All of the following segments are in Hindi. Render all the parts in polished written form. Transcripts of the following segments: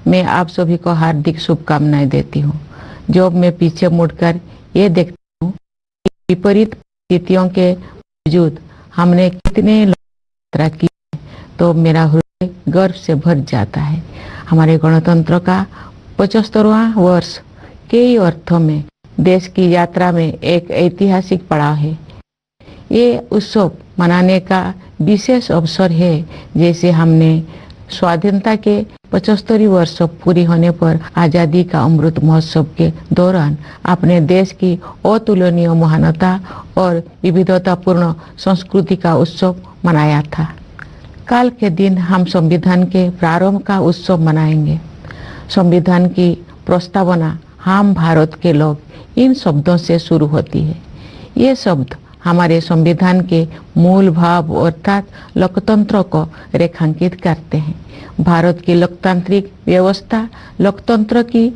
मैं आप सभी को हार्दिक शुभकामनाएं देती हूँ। जब मैं पीछे मुड़कर ये देखती हूँ कि विपरीत परिस्थितियों के बावजूद हमने कितने यात्रा की, तो मेरा हृदय गर्व से भर जाता है। हमारे गणतंत्र का 75वां वर्ष कई अर्थों में देश की यात्रा में एक ऐतिहासिक पड़ाव है। ये उत्सव मनाने का विशेष अवसर है, जैसे हमने स्वाधीनता के 75 वर्ष पूरी होने पर आजादी का अमृत महोत्सव के दौरान अपने देश की अतुलनीय महानता और विविधतापूर्ण संस्कृति का उत्सव मनाया था। कल के दिन हम संविधान के प्रारंभ का उत्सव मनाएंगे। संविधान की प्रस्तावना हम भारत के लोग, इन शब्दों से शुरू होती है। ये शब्द हमारे संविधान के मूल भाव अर्थात लोकतंत्र को रेखांकित करते हैं। भारत की लोकतांत्रिक व्यवस्था लोकतंत्र की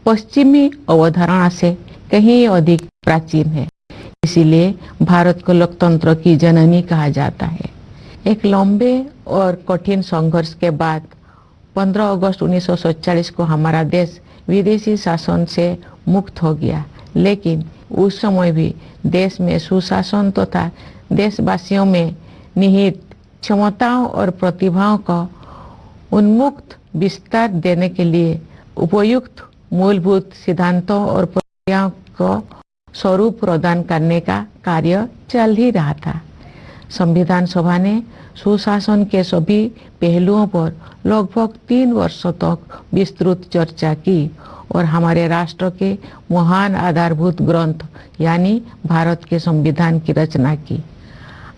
पश्चिमी अवधारणा से कहीं अधिक प्राचीन है, इसीलिए भारत को लोकतंत्र की जननी कहा जाता है। एक लंबे और कठिन संघर्ष के बाद 15 अगस्त 1947 को हमारा देश विदेशी शासन से मुक्त हो गया, लेकिन उस समय भी देश में सुशासन तथा देशवासियों में निहित क्षमताओं और प्रतिभाओं को उन्मुक्त विस्तार देने के लिए उपयुक्त मूलभूत सिद्धांतों और प्रक्रियाओं को स्वरूप प्रदान करने का कार्य चल ही रहा था। संविधान सभा ने सुशासन के सभी पहलुओं पर लगभग 3 वर्षों तक विस्तृत चर्चा की और हमारे राष्ट्र के महान आधारभूत ग्रंथ यानी भारत के संविधान की रचना की।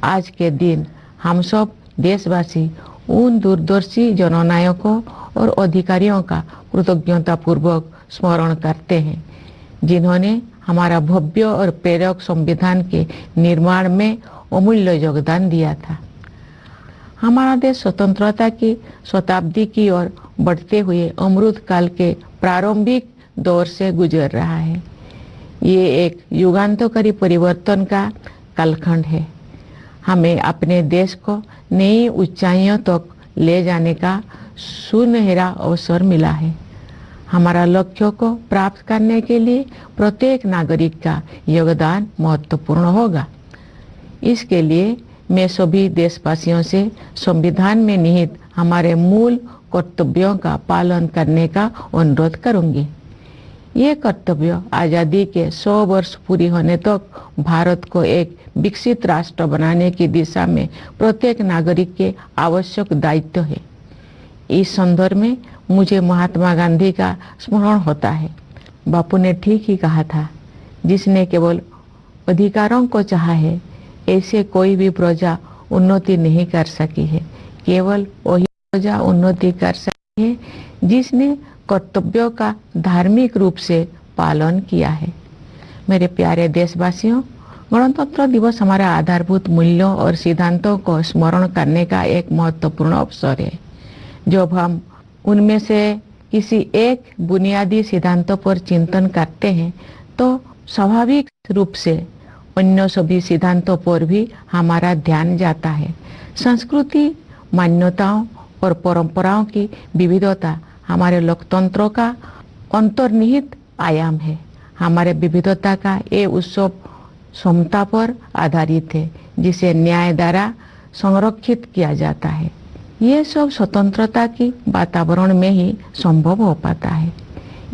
आज के दिन हम सब देशवासी उन दूरदर्शी जननायकों और अधिकारियों का कृतज्ञतापूर्वक स्मरण करते हैं, जिन्होंने हमारा भव्य और प्रेरक संविधान के निर्माण में अमूल्य योगदान दिया था। हमारा देश स्वतंत्रता की शताब्दी की ओर बढ़ते हुए अमृत काल के प्रारंभिक दौर से गुजर रहा है। ये एक युगांतकारी परिवर्तन का कालखंड है। हमें अपने देश को नई ऊंचाइयों तक ले जाने का सुनहरा अवसर मिला है। हमारा लक्ष्यों को प्राप्त करने के लिए प्रत्येक नागरिक का योगदान महत्वपूर्ण होगा। इसके लिए मैं सभी देशवासियों से संविधान में निहित हमारे मूल कर्तव्यों का पालन करने का अनुरोध करूंगी। ये कर्तव्य आज़ादी के 100 वर्ष पूरी होने तक भारत को एक विकसित राष्ट्र बनाने की दिशा में प्रत्येक नागरिक के आवश्यक दायित्व है। इस संदर्भ में मुझे महात्मा गांधी का स्मरण होता है। बापू ने ठीक ही कहा था, जिसने केवल अधिकारों को चाहा है, ऐसे कोई भी प्रजा उन्नति नहीं कर सकी है। केवल वही प्रजा उन्नति कर सकी है जिसने कर्तव्यों का धार्मिक रूप से पालन किया है। मेरे प्यारे देशवासियों, गणतंत्र दिवस हमारे आधारभूत मूल्यों और सिद्धांतों को स्मरण करने का एक महत्वपूर्ण अवसर है। जब हम उनमें से किसी एक बुनियादी सिद्धांतों पर चिंतन करते हैं, तो स्वाभाविक रूप से अन्य सभी सिद्धांतों पर भी हमारा ध्यान जाता है। संस्कृति, मान्यताओं और परंपराओं की विविधता हमारे लोकतंत्र का अंतर्निहित आयाम है। हमारे विविधता का ये उत्सव समता पर आधारित है, जिसे न्याय द्वारा संरक्षित किया जाता है। ये सब स्वतंत्रता की वातावरण में ही संभव हो पाता है।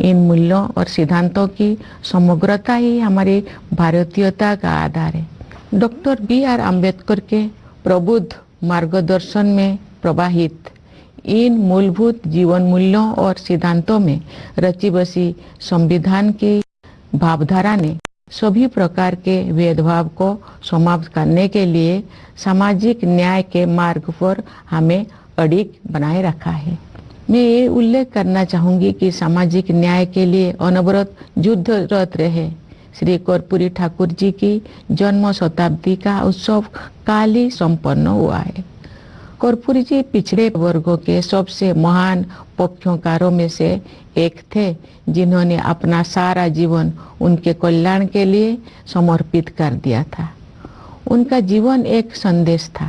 इन मूल्यों और सिद्धांतों की समग्रता ही हमारी भारतीयता का आधार है। Doctor B.R. अम्बेडकर के प्रबुद्ध मार्गदर्शन में प्रवाहित इन मूलभूत जीवन मूल्यों और सिद्धांतों में रची बसी संविधान की भावधारा ने सभी प्रकार के भेदभाव को समाप्त करने के लिए सामाजिक न्याय के मार्ग पर हमें अडिग बनाए रखा है। मैं ये उल्लेख करना चाहूंगी कि सामाजिक न्याय के लिए अनवरत युद्धरत रहे श्री कर्पूरी ठाकुर जी की जन्म शताब्दी का उत्सव काल ही संपन्न हुआ है। कर्पूरी जी पिछड़े वर्गों के सबसे महान पक्षकारों में से एक थे, जिन्होंने अपना सारा जीवन उनके कल्याण के लिए समर्पित कर दिया था। उनका जीवन एक संदेश था।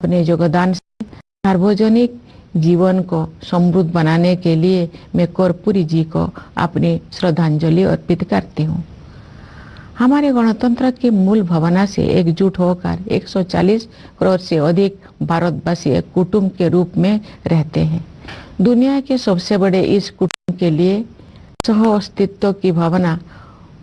अपने योगदान से सार्वजनिक जीवन को समृद्ध बनाने के लिए मैं कर्पूरी जी को अपनी श्रद्धांजलि अर्पित करती हूँ। हमारे गणतंत्र की मूल भावना से एकजुट होकर 140 करोड़ से अधिक भारतवासी एक कुटुंब के रूप में रहते हैं। दुनिया के सबसे बड़े इस कुटुंब के लिए सह अस्तित्व की भावना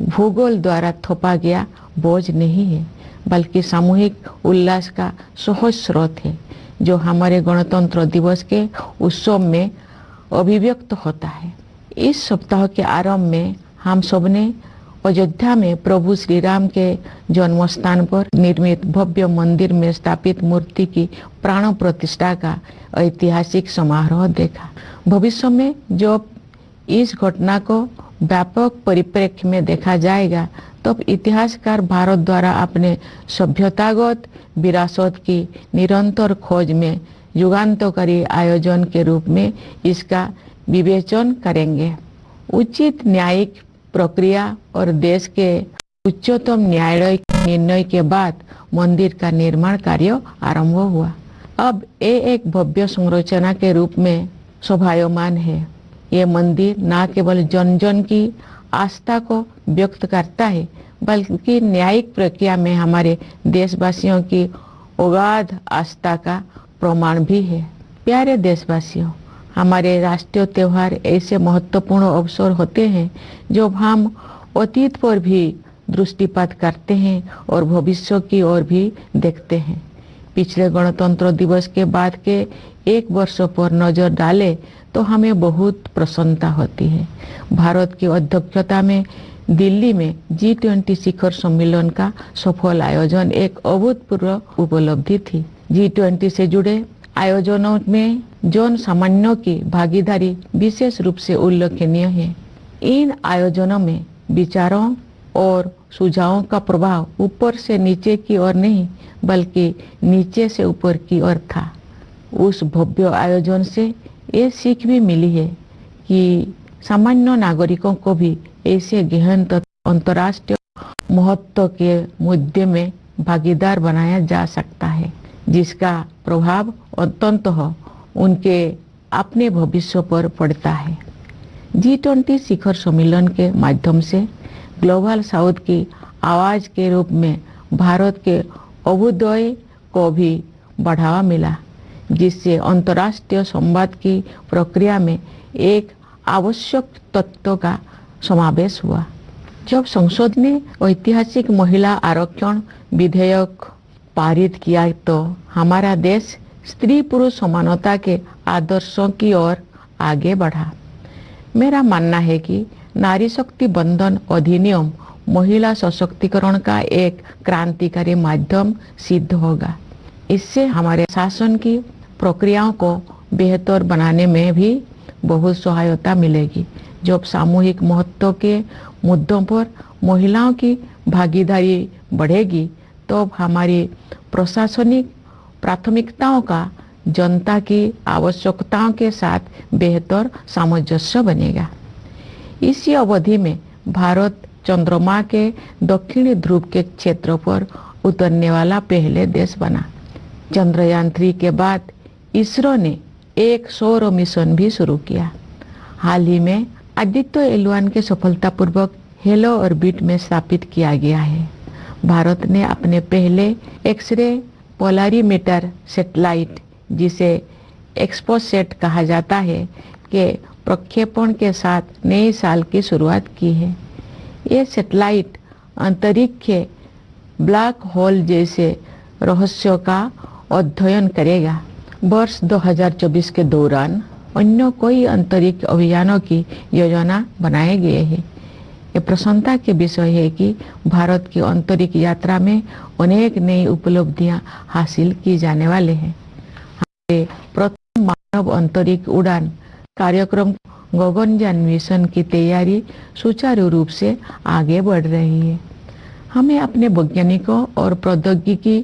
भूगोल द्वारा थोपा गया बोझ नहीं है, बल्कि सामूहिक उल्लास का सहज स्रोत है, जो हमारे गणतंत्र दिवस के उत्सव में अभिव्यक्त होता है। इस सप्ताह के आरंभ में हम सबने अयोध्या में प्रभु श्री राम के जन्म स्थान पर निर्मित भव्य मंदिर में स्थापित मूर्ति की प्राण प्रतिष्ठा का ऐतिहासिक समारोह देखा। भविष्य में जब इस घटना को व्यापक परिप्रेक्ष्य में देखा जाएगा, तब इतिहासकार भारत द्वारा अपने सभ्यतागत विरासत की निरंतर खोज में युगांतकारी आयोजन के रूप में इसका विवेचन करेंगे। उचित न्यायिक प्रक्रिया और देश के उच्चतम न्यायालय के निर्णय के बाद मंदिर का निर्माण कार्य आरंभ हुआ। अब ये एक भव्य संरचना के रूप में शोभायमान है। ये मंदिर न केवल जन जन की आस्था को व्यक्त करता है, बल्कि न्यायिक प्रक्रिया में हमारे देशवासियों की अगाध आस्था का प्रमाण भी है। प्यारे देशवासियों, हमारे राष्ट्रीय त्योहार ऐसे महत्वपूर्ण अवसर होते हैं जब हम अतीत पर भी दृष्टिपात करते हैं और भविष्य की ओर भी देखते हैं। पिछले गणतंत्र दिवस के बाद के एक वर्ष पर नजर डालें तो हमें बहुत प्रसन्नता होती है। भारत की अध्यक्षता में दिल्ली में G20 शिखर सम्मेलन का सफल आयोजन एक अभूतपूर्व उपलब्धि थी। G20 से जुड़े आयोजनों में जन सामान्यों की भागीदारी विशेष रूप से उल्लेखनीय है। इन आयोजनों में विचारों और सुझावों का प्रभाव ऊपर से नीचे की ओर नहीं, बल्कि नीचे से ऊपर की ओर था। उस भव्य आयोजन से ये सीख भी मिली है कि सामान्य नागरिकों को भी ऐसे गहन तथा अंतर्राष्ट्रीय महत्व के मुद्दे में भागीदार बनाया जा सकता है, जिसका प्रभाव अंततः उनके अपने भविष्य पर पड़ता है। G20 शिखर सम्मेलन के माध्यम से ग्लोबल साउथ की आवाज के रूप में भारत के अभ्युदय को भी बढ़ावा मिला, जिससे अंतर्राष्ट्रीय संवाद की प्रक्रिया में एक आवश्यक तत्व का समावेश हुआ। जब संसद ने ऐतिहासिक महिला आरक्षण विधेयक पारित किया, तो हमारा देश स्त्री पुरुष समानता के आदर्शों की ओर आगे बढ़ा। मेरा मानना है कि नारी शक्ति बंधन अधिनियम महिला सशक्तिकरण का एक क्रांतिकारी माध्यम सिद्ध होगा। इससे हमारे शासन की प्रक्रियाओं को बेहतर बनाने में भी बहुत सहायता मिलेगी। जब सामूहिक महत्व के मुद्दों पर महिलाओं की भागीदारी बढ़ेगी, तो हमारी प्रशासनिक प्राथमिकताओं का जनता की आवश्यकताओं के साथ बेहतर सामंजस्य बनेगा। इसी अवधि में भारत चंद्रमा के दक्षिणी ध्रुव के क्षेत्र पर उतरने वाला पहले देश बना। चंद्रयान 3 के बाद इसरो ने एक सौर मिशन भी शुरू किया। हाल ही में आदित्य L1 के सफलतापूर्वक हेलो ऑर्बिट में स्थापित किया गया है। भारत ने अपने पहले एक्सरे पोलरीमीटर सैटेलाइट, जिसे एक्सपोसेट कहा जाता है, के प्रक्षेपण के साथ नए साल की शुरुआत की है। ये सैटेलाइट अंतरिक्ष ब्लैक होल जैसे रहस्यों का अध्ययन करेगा। वर्ष 2024 के दौरान अन्य कोई अंतरिक्ष अभियानों की योजना बनाए गए हैं। ये प्रसन्नता के विषय है कि भारत की अंतरिक्ष यात्रा में अनेक नई उपलब्धियां हासिल की जाने वाले हैं। हमारे प्रथम मानव अंतरिक्ष उड़ान कार्यक्रम गगनयान मिशन की तैयारी सुचारू रूप से आगे बढ़ रही है। हमें अपने वैज्ञानिकों और प्रौद्योगिकी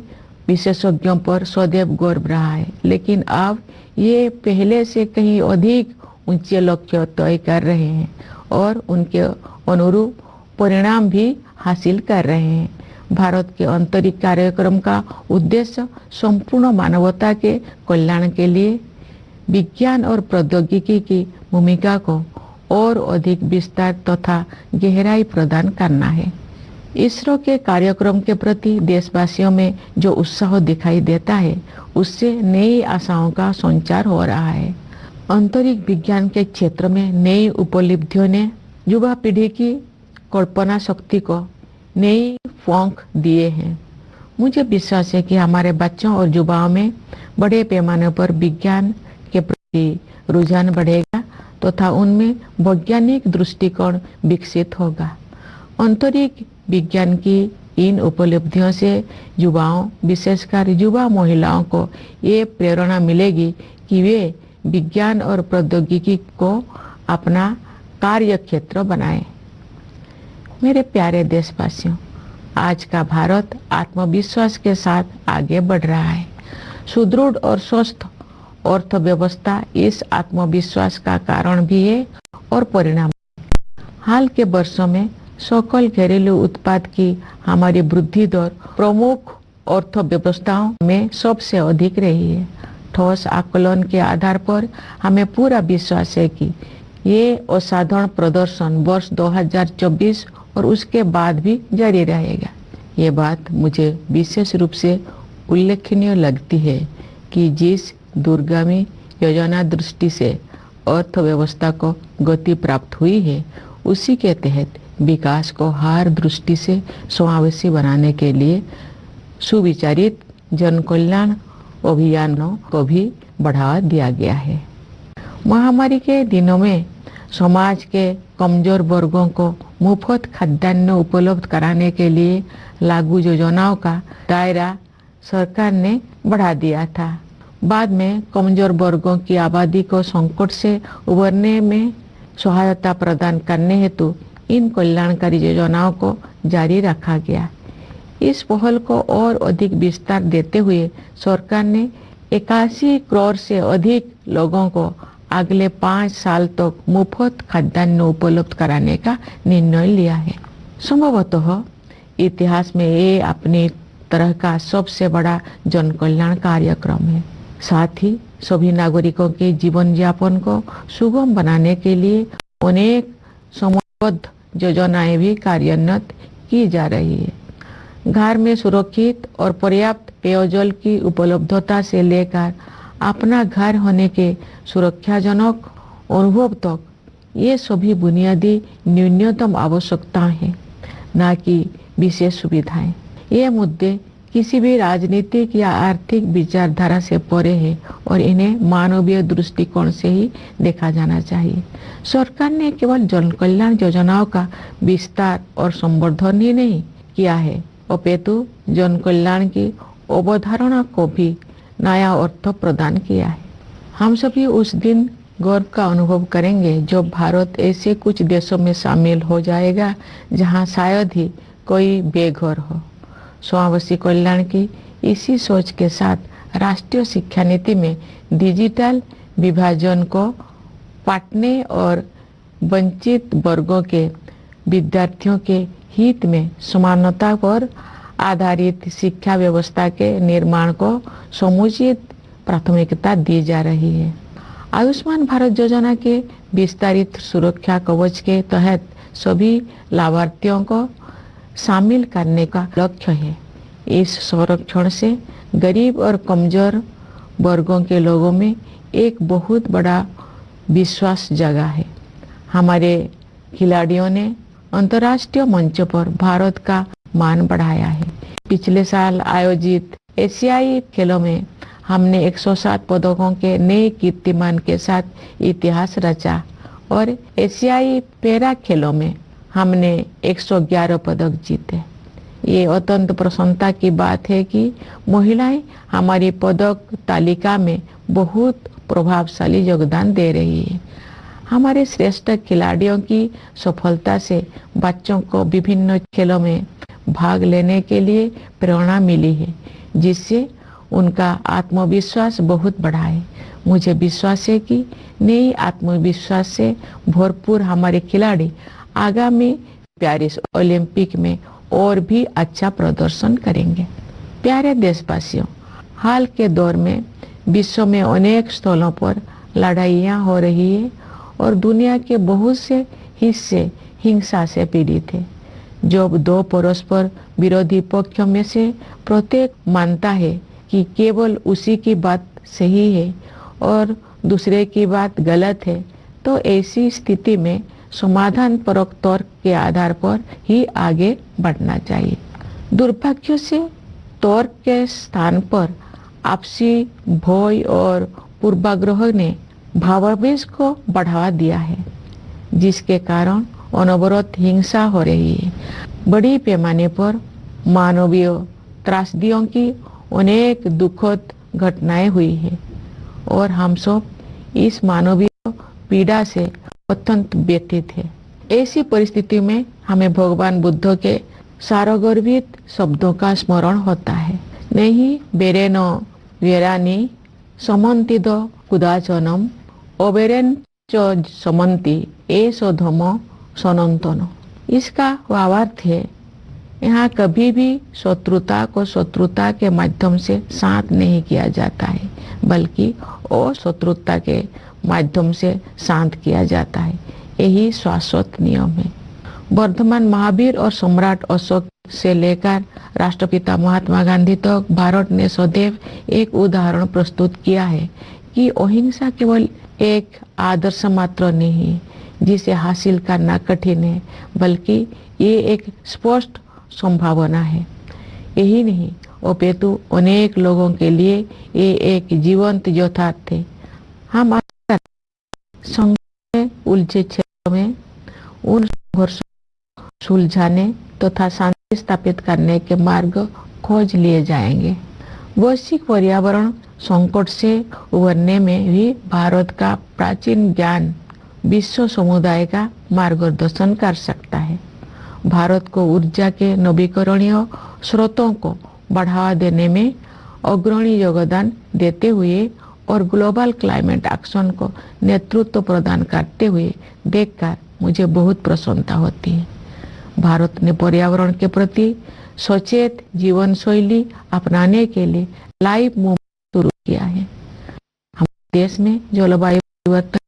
विशेषज्ञों पर सदैव गर्व रहा है, लेकिन अब ये पहले से कहीं अधिक ऊंचे लक्ष्य तय कर रहे हैं और उनके अनुरूप परिणाम भी हासिल कर रहे हैं। भारत के अंतरिक्ष कार्यक्रम का उद्देश्य संपूर्ण मानवता के कल्याण के लिए विज्ञान और प्रौद्योगिकी की भूमिका को और अधिक विस्तार तथा गहराई प्रदान करना है। इसरो के कार्यक्रम के प्रति देशवासियों में जो उत्साह दिखाई देता है, उससे नई आशाओं का संचार हो रहा है। अंतरिक्ष विज्ञान के क्षेत्र में नई उपलब्धियों ने युवा पीढ़ी की कल्पना शक्ति को नई पंख दिए हैं। मुझे विश्वास है कि हमारे बच्चों और युवाओं में बड़े पैमाने पर विज्ञान के प्रति रुझान बढ़ेगा तथा उनमें वैज्ञानिक दृष्टिकोण विकसित होगा। अंतरिक्ष विज्ञान की इन उपलब्धियों से युवाओं, विशेषकर युवा महिलाओं को ये प्रेरणा मिलेगी कि वे विज्ञान और प्रौद्योगिकी को अपना कार्य क्षेत्र बनाएं। मेरे प्यारे देशवासियों, आज का भारत आत्मविश्वास के साथ आगे बढ़ रहा है। सुदृढ़ और स्वस्थ अर्थव्यवस्था इस आत्मविश्वास का कारण भी है और परिणाम। हाल के वर्षों में सकल घरेलू उत्पाद की हमारी वृद्धि दर प्रमुख अर्थव्यवस्थाओं में सबसे अधिक रही है। ठोस आकलन के आधार पर हमें पूरा विश्वास है कि ये असाधारण प्रदर्शन वर्ष 2024 और उसके बाद भी जारी रहेगा। ये बात मुझे विशेष रूप से उल्लेखनीय लगती है कि जिस दूरगामी योजना दृष्टि से अर्थव्यवस्था को गति प्राप्त हुई है, उसी के तहत विकास को हर दृष्टि से समावेशी बनाने के लिए सुविचारित जन कल्याण अभियानों को भी बढ़ावा दिया गया है। महामारी के दिनों में समाज के कमजोर वर्गों को मुफ्त खाद्यान्न उपलब्ध कराने के लिए लागू योजनाओं का दायरा सरकार ने बढ़ा दिया था। बाद में कमजोर वर्गों की आबादी को संकट से उबरने में सहायता प्रदान करने हेतु इन कल्याणकारी योजनाओं को जारी रखा गया। इस पहल को और अधिक विस्तार देते हुए सरकार ने 81 करोड़ से अधिक लोगों को अगले 5 साल तक मुफ्त खाद्यान्न उपलब्ध कराने का निर्णय लिया है। संभवतः इतिहास में ये अपनी तरह का सबसे बड़ा जन कल्याण कार्यक्रम है। साथ ही सभी नागरिकों के जीवन यापन को सुगम बनाने के लिए अनेक समयबद्ध योजनाएं भी कार्यान्वित की जा रही है। घर में सुरक्षित और पर्याप्त पेयजल की उपलब्धता से लेकर अपना घर होने के सुरक्षाजनक अनुभव तक, ये सभी बुनियादी न्यूनतम आवश्यकताएं हैं, न कि विशेष सुविधाएं। ये मुद्दे किसी भी राजनीतिक या आर्थिक विचारधारा से परे है और इन्हें मानवीय दृष्टिकोण से ही देखा जाना चाहिए। सरकार ने केवल जन कल्याण योजनाओं का विस्तार और संवर्धन ही नहीं किया है, अपितु जन कल्याण की अवधारणा को भी नया अर्थ प्रदान किया है। हम सभी उस दिन गर्व का अनुभव करेंगे जब भारत ऐसे कुछ देशों में शामिल हो जाएगा जहां शायद ही कोई बेघर हो। समावेशी कल्याण की इसी सोच के साथ राष्ट्रीय शिक्षा नीति में डिजिटल विभाजन को पाटने और वंचित वर्गों के विद्यार्थियों के हित में समानता पर आधारित शिक्षा व्यवस्था के निर्माण को समुचित प्राथमिकता दी जा रही है। आयुष्मान भारत योजना के विस्तारित सुरक्षा कवच के तहत सभी लाभार्थियों को शामिल करने का लक्ष्य है। इस संरक्षण से गरीब और कमजोर वर्गों के लोगों में एक बहुत बड़ा विश्वास जगा है। हमारे खिलाड़ियों ने अंतर्राष्ट्रीय मंच पर भारत का मान बढ़ाया है। पिछले साल आयोजित एशियाई खेलों में हमने 107 पदकों के नए कीर्तिमान के साथ इतिहास रचा और एशियाई पैरा खेलों में हमने 111 पदक जीते। ये अत्यंत प्रसन्नता की बात है कि महिलाएं हमारी पदक तालिका में बहुत प्रभावशाली योगदान दे रही है। हमारे श्रेष्ठ खिलाड़ियों की सफलता से बच्चों को विभिन्न खेलों में भाग लेने के लिए प्रेरणा मिली है, जिससे उनका आत्मविश्वास बहुत बढ़ा है। मुझे विश्वास है कि नई आत्मविश्वास से भरपूर हमारे खिलाड़ी आगामी पेरिस ओलंपिक में और भी अच्छा प्रदर्शन करेंगे। प्यारे देशवासियों, हाल के दौर में विश्व में अनेक स्थलों पर लड़ाइयाँ हो रही है और दुनिया के बहुत से हिस्से हिंसा से पीड़ित है। जब दो परस्पर विरोधी पक्षों में से प्रत्येक मानता है कि केवल उसी की बात सही है और दूसरे की बात गलत है, तो ऐसी स्थिति में समाधान परक तर्क के आधार पर ही आगे बढ़ना चाहिए। दुर्भाग्य से तर्क के स्थान पर आपसी भय और पूर्वाग्रह ने भावावेश को बढ़ावा दिया है, जिसके कारण अनवरत हिंसा हो रही है। बड़ी पैमाने पर मानवीय त्रासदियों की अनेक दुखद घटनाएं हुई है और हम सब इस मानवीय पीड़ा से अत्यंत व्यथित है। ऐसी परिस्थिति में हमें भगवान बुद्ध के सारगर्भित शब्दों का स्मरण होता है। नहीं बेरेन वेरानी समन्तिद कुदाचनम ओबेरेन च समन्ति एसो धम सनंतन। इसका भावार्थ है, यहाँ कभी भी शत्रुता को शत्रुता के माध्यम से शांत नहीं किया जाता है, बल्कि अशत्रुता के माध्यम से शांत किया जाता है। यही शाश्वत नियम है। वर्धमान महावीर और सम्राट अशोक से लेकर राष्ट्रपिता महात्मा गांधी तक भारत ने सदैव एक उदाहरण प्रस्तुत किया है कि अहिंसा केवल एक आदर्श मात्र नहीं जिसे हासिल करना कठिन है, बल्कि ये एक स्पष्ट संभावना है। यही नहीं, अपितु अनेक लोगों के लिए ये एक जीवंत यथार्थ है। हम संघर्ष में उलझे क्षेत्रों में उन संघर्षों सुलझाने तथा शांति स्थापित करने के मार्ग खोज लिए जाएंगे। वैश्विक पर्यावरण संकट से उबरने में भी भारत का प्राचीन ज्ञान विश्व समुदाय का मार्गदर्शन कर सकता है। भारत को ऊर्जा के नवीकरणीय स्रोतों को बढ़ावा देने में अग्रणी योगदान देते हुए और ग्लोबल क्लाइमेट एक्शन को नेतृत्व प्रदान करते हुए देखकर मुझे बहुत प्रसन्नता होती है। भारत ने पर्यावरण के प्रति सचेत जीवन शैली अपनाने के लिए लाइव मूवमेंट शुरू किया है। हमारे देश में जलवायु परिवर्तन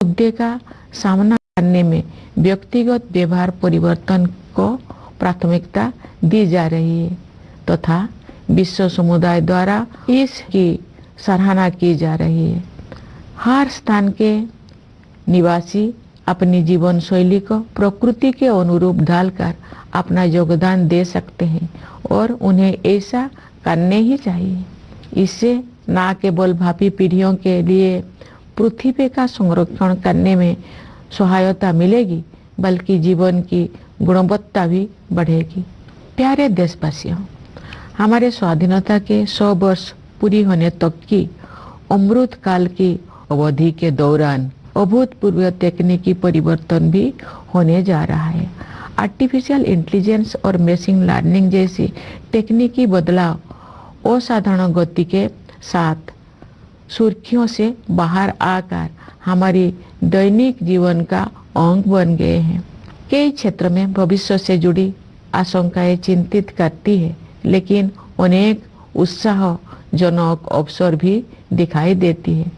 मुद्दे का सामना करने में व्यक्तिगत व्यवहार परिवर्तन को प्राथमिकता दी जा रही है तथा विश्व समुदाय द्वारा इसकी सराहना की जा रही है। हर स्थान के निवासी अपनी जीवन शैली को प्रकृति के अनुरूप ढालकर अपना योगदान दे सकते हैं और उन्हें ऐसा करने ही चाहिए। इससे न केवल भावी पीढ़ियों के लिए पृथ्वी का संरक्षण करने में सहायता मिलेगी, बल्कि जीवन की गुणवत्ता भी बढ़ेगी। प्यारे देशवासियों, हमारे स्वाधीनता के 100 वर्ष पूरी होने तक की अमृत काल की अवधि के दौरान अभूतपूर्व तकनीकी परिवर्तन भी होने जा रहा है। आर्टिफिशियल इंटेलिजेंस और मशीन लर्निंग जैसी तकनीकी बदलाव असाधारण गति के साथ सुर्खियों से बाहर आकर हमारी दैनिक जीवन का अंग बन गए हैं। कई क्षेत्र में भविष्य से जुड़ी आशंकाएं चिंतित करती है, लेकिन अनेक उत्साहजनक अवसर भी दिखाई देती है,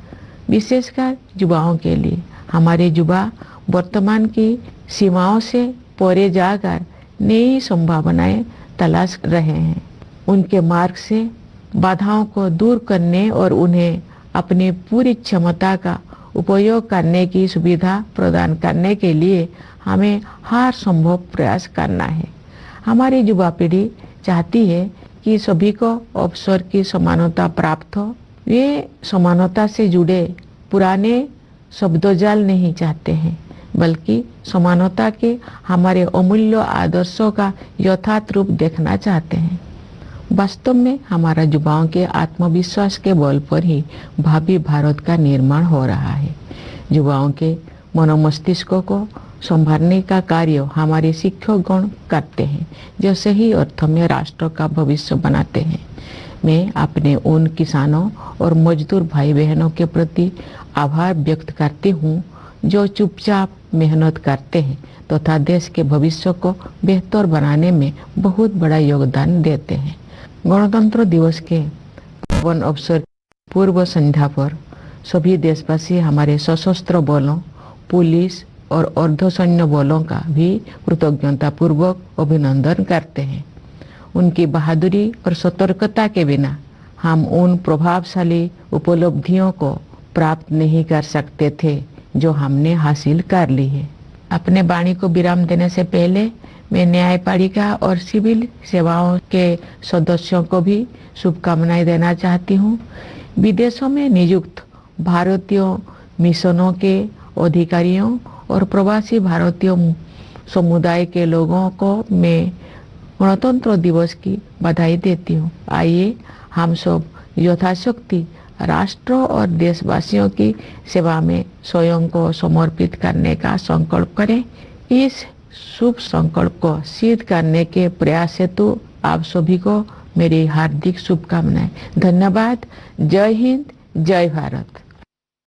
विशेषकर युवाओं के लिए। हमारे युवा वर्तमान की सीमाओं से परे जाकर नई संभावनाएं तलाश रहे हैं। उनके मार्ग से बाधाओं को दूर करने और उन्हें अपनी पूरी क्षमता का उपयोग करने की सुविधा प्रदान करने के लिए हमें हर संभव प्रयास करना है। हमारी युवा पीढ़ी चाहती है कि सभी को अवसर की समानता प्राप्त हो। वे समानता से जुड़े पुराने शब्दजाल नहीं चाहते हैं, बल्कि समानता के हमारे अमूल्य आदर्शों का यथार्थ रूप देखना चाहते हैं। वास्तव में हमारा युवाओं के आत्मविश्वास के बल पर ही भावी भारत का निर्माण हो रहा है। युवाओं के मनोमस्तिष्कों को संभालने का कार्य हमारे शिक्षकगण करते हैं, जो सही अर्थों में राष्ट्र का भविष्य बनाते हैं। मैं अपने उन किसानों और मजदूर भाई बहनों के प्रति आभार व्यक्त करती हूँ जो चुपचाप मेहनत करते हैं तथा देश के भविष्य को बेहतर बनाने में बहुत बड़ा योगदान देते हैं। गणतंत्र दिवस के पावन अवसर पूर्व संध्या पर सभी देशवासी हमारे सशस्त्र बलों, पुलिस और अर्धसैन्य बलों का भी कृतज्ञता पूर्वक अभिनंदन करते हैं। उनकी बहादुरी और सतर्कता के बिना हम उन प्रभावशाली उपलब्धियों को प्राप्त नहीं कर सकते थे जो हमने हासिल कर ली है। अपने वाणी को विराम देने से पहले मैं न्यायपालिका और सिविल सेवाओं के सदस्यों को भी शुभकामनाएं देना चाहती हूँ। विदेशों में नियुक्त भारतीय मिशनों के अधिकारियों और प्रवासी भारतीय समुदाय के लोगों को मैं गणतंत्र दिवस की बधाई देती हूँ। आइए हम सब यथाशक्ति राष्ट्र और देशवासियों की सेवा में स्वयं को समर्पित करने का संकल्प करें। इस शुभ संकल्प को सिद्ध करने के प्रयास हेतु आप सभी को मेरी हार्दिक शुभकामनाएं। धन्यवाद। जय हिंद, जय भारत।